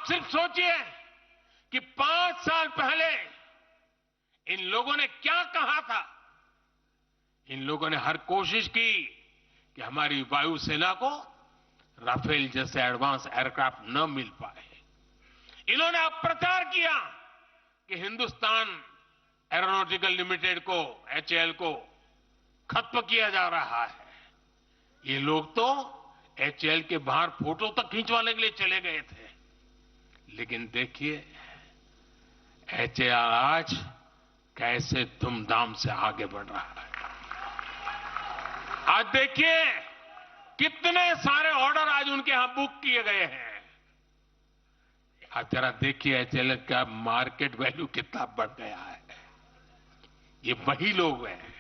आप सिर्फ सोचिए कि 5 साल पहले इन लोगों ने क्या कहा था। इन लोगों ने हर कोशिश की कि हमारी वायुसेना को राफेल जैसे एडवांस एयरक्राफ्ट न मिल पाए। इन्होंने अप्रचार किया कि हिंदुस्तान एरोनॉटिकल लिमिटेड को, एचएएल को खत्म किया जा रहा है। ये लोग तो एचएएल के बाहर फोटो तक खींचवाने के लिए चले गए थे। लेकिन देखिए एचएएल आज कैसे धूमधाम से आगे बढ़ रहा है। आज देखिए कितने सारे ऑर्डर आज उनके यहां बुक किए गए हैं। आज जरा देखिए एचएएल का मार्केट वैल्यू कितना बढ़ गया है। ये वही लोग हैं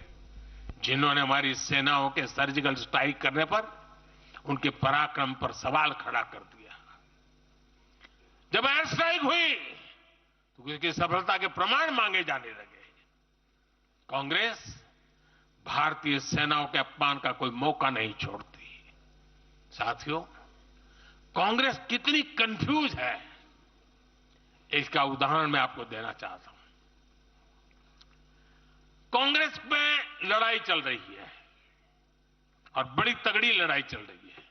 जिन्होंने हमारी सेनाओं के सर्जिकल स्ट्राइक करने पर उनके पराक्रम पर सवाल खड़ा कर दिया। जब एयर स्ट्राइक हुई तो उसकी सफलता के प्रमाण मांगे जाने लगे। कांग्रेस भारतीय सेनाओं के अपमान का कोई मौका नहीं छोड़ती। साथियों, कांग्रेस कितनी कंफ्यूज है इसका उदाहरण मैं आपको देना चाहता हूं। कांग्रेस में लड़ाई चल रही है और बड़ी तगड़ी लड़ाई चल रही है,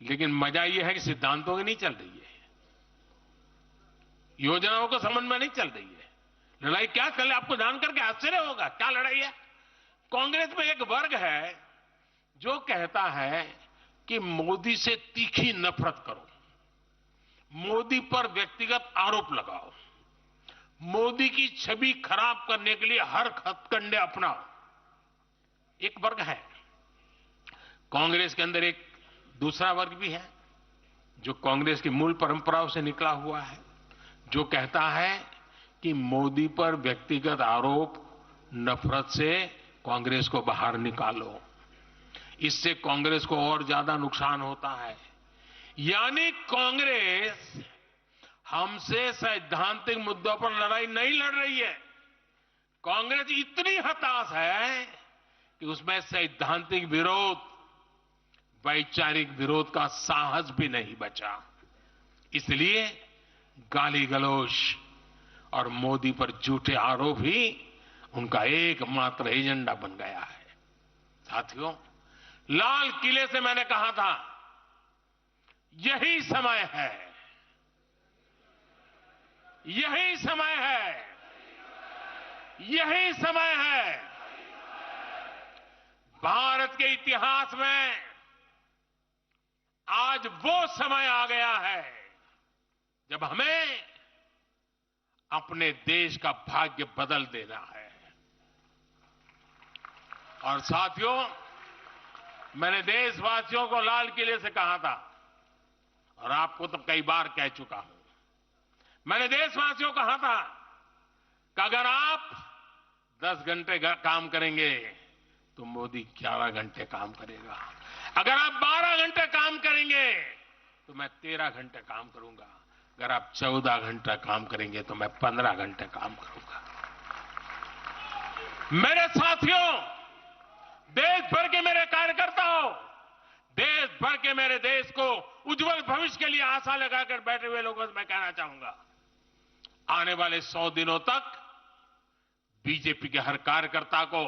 लेकिन मजा यह है कि सिद्धांतों की नहीं चल रही है, योजनाओं के संबंध में नहीं चल रही है। लड़ाई क्या चल रही है आपको जानकर के आश्चर्य होगा। क्या लड़ाई है? कांग्रेस में एक वर्ग है जो कहता है कि मोदी से तीखी नफरत करो, मोदी पर व्यक्तिगत आरोप लगाओ, मोदी की छवि खराब करने के लिए हर हथकंडे अपनाओ। एक वर्ग है। कांग्रेस के अंदर एक दूसरा वर्ग भी है जो कांग्रेस की मूल परंपराओं से निकला हुआ है, जो कहता है कि मोदी पर व्यक्तिगत आरोप, नफरत से कांग्रेस को बाहर निकालो, इससे कांग्रेस को और ज्यादा नुकसान होता है। यानी कांग्रेस हमसे सैद्धांतिक मुद्दों पर लड़ाई नहीं लड़ रही है। कांग्रेस इतनी हताश है कि उसमें सैद्धांतिक विरोध, वैचारिक विरोध का साहस भी नहीं बचा। इसलिए गाली गलौज और मोदी पर झूठे आरोप ही उनका एकमात्र एजेंडा बन गया है। साथियों, लाल किले से मैंने कहा था यही समय है, यही समय है, यही समय है। भारत के इतिहास में आज वो समय आ गया है जब हमें अपने देश का भाग्य बदल देना है। और साथियों, मैंने देशवासियों को लाल किले से कहा था और आपको तो कई बार कह चुका हूं। मैंने देशवासियों को कहा था कि अगर आप 10 घंटे काम करेंगे तो मोदी 11 घंटे काम करेगा। अगर आप 12 घंटे काम करेंगे तो मैं 13 घंटे काम करूंगा। अगर आप 14 घंटा काम करेंगे तो मैं 15 घंटे काम करूंगा। मेरे साथियों, देश भर के मेरे कार्यकर्ताओं, देश भर के मेरे देश को उज्जवल भविष्य के लिए आशा लगाकर बैठे हुए लोगों से मैं कहना चाहूंगा, आने वाले 100 दिनों तक बीजेपी के हर कार्यकर्ता को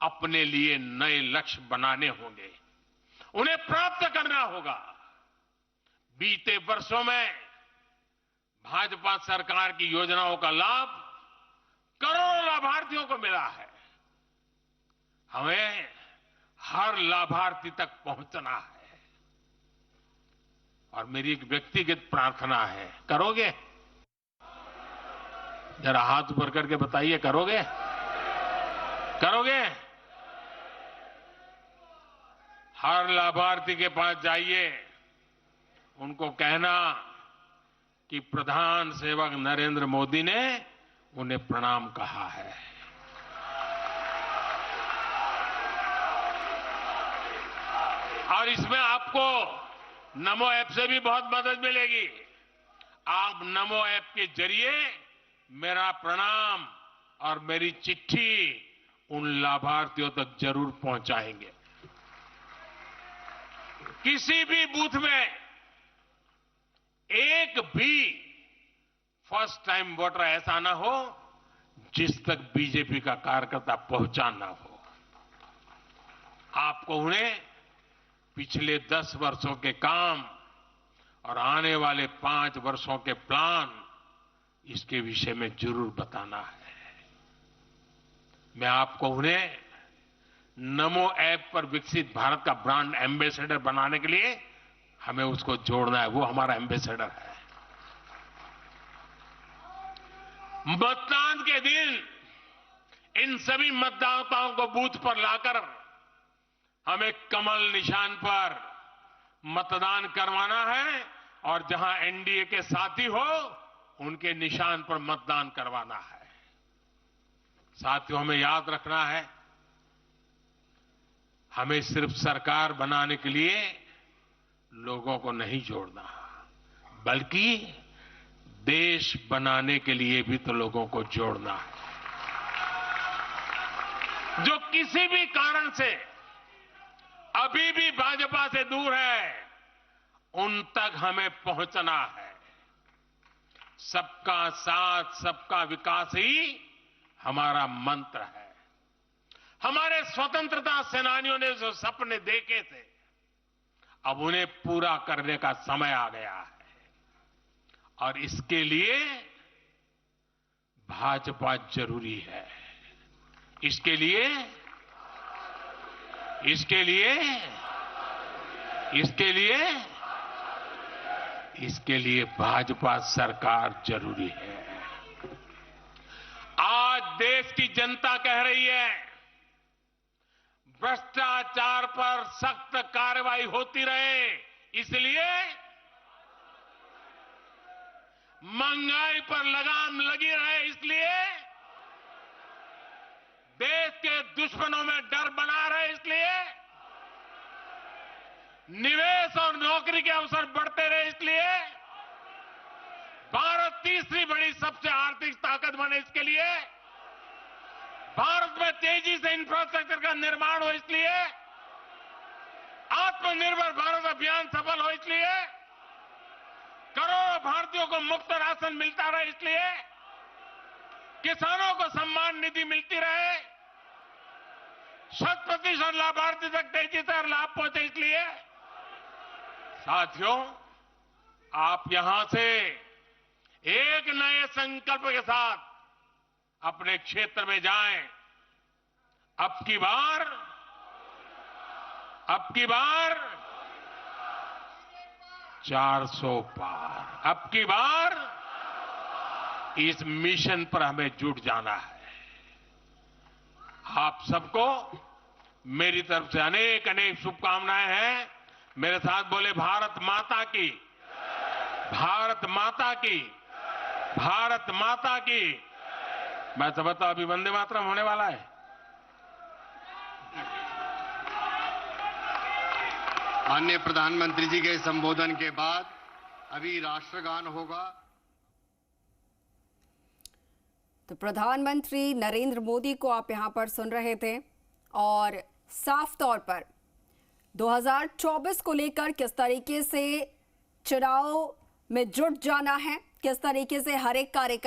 अपने लिए नए लक्ष्य बनाने होंगे, उन्हें प्राप्त करना होगा। बीते वर्षों में भाजपा सरकार की योजनाओं का लाभ करोड़ों लाभार्थियों को मिला है। हमें हर लाभार्थी तक पहुंचना है। और मेरी एक व्यक्तिगत प्रार्थना है, करोगे? जरा हाथ ऊपर करके बताइए, करोगे? करोगे? हर लाभार्थी के पास जाइए, उनको कहना कि प्रधान सेवक नरेंद्र मोदी ने उन्हें प्रणाम कहा है। और इसमें आपको नमो ऐप से भी बहुत मदद मिलेगी। आप नमो ऐप के जरिए मेरा प्रणाम और मेरी चिट्ठी उन लाभार्थियों तक जरूर पहुंचाएंगे। किसी भी बूथ में भी फर्स्ट टाइम वोटर ऐसा ना हो जिस तक बीजेपी का कार्यकर्ता पहुंचा ना हो। आपको उन्हें पिछले 10 वर्षों के काम और आने वाले 5 वर्षों के प्लान, इसके विषय में जरूर बताना है। मैं आपको उन्हें नमो ऐप पर विकसित भारत का ब्रांड एम्बेसडर बनाने के लिए हमें उसको जोड़ना है। वो हमारा एम्बेसडर है। मतदान के दिन इन सभी मतदाताओं को बूथ पर लाकर हमें कमल निशान पर मतदान करवाना है और जहां एनडीए के साथी हो उनके निशान पर मतदान करवाना है। साथियों, हमें याद रखना है, हमें सिर्फ सरकार बनाने के लिए लोगों को नहीं जोड़ना, बल्कि देश बनाने के लिए भी तो लोगों को जोड़ना है। जो किसी भी कारण से अभी भी भाजपा से दूर है, उन तक हमें पहुंचना है। सबका साथ, सबका विकास ही हमारा मंत्र है। हमारे स्वतंत्रता सेनानियों ने जो सपने देखे थे, अब उन्हें पूरा करने का समय आ गया है और इसके लिए भाजपा जरूरी है। इसके लिए भाजपा सरकार जरूरी है। आज देश की जनता कह रही है, भ्रष्टाचार पर सख्त कार्रवाई होती रहे, इसलिए महंगाई पर लगाम लगी रहे, इसलिए देश के दुश्मनों में डर बना रहे, इसलिए निवेश और नौकरी के अवसर बढ़ते रहे, इसलिए भारत तीसरी बड़ी सबसे आर्थिक ताकत बने, इसके लिए भारत में तेजी से इंफ्रास्ट्रक्चर का निर्माण हो, इसलिए आत्मनिर्भर भारत अभियान सफल हो, इसलिए करोड़ों भारतीयों को मुफ्त राशन मिलता रहे, इसलिए किसानों को सम्मान निधि मिलती रहे, 100% लाभार्थी तक तेजी से लाभ पहुंचे, इसलिए साथियों, आप यहां से एक नए संकल्प के साथ अपने क्षेत्र में जाएं। अब की बार 400 पार, अब की बार इस मिशन पर हमें जुट जाना है। आप सबको मेरी तरफ से अनेक अनेक शुभकामनाएं हैं। मेरे साथ बोले, भारत माता की, भारत माता की, भारत माता की। मैं समझता हूं अभी वंदे मातरम होने वाला है। माननीय प्रधानमंत्री जी के संबोधन के बाद अभी राष्ट्रगान होगा। तो प्रधानमंत्री नरेंद्र मोदी को आप यहां पर सुन रहे थे और साफ तौर पर 2024 को लेकर किस तरीके से चुनाव में जुट जाना है, किस तरीके से हर एक कार्यकर्ता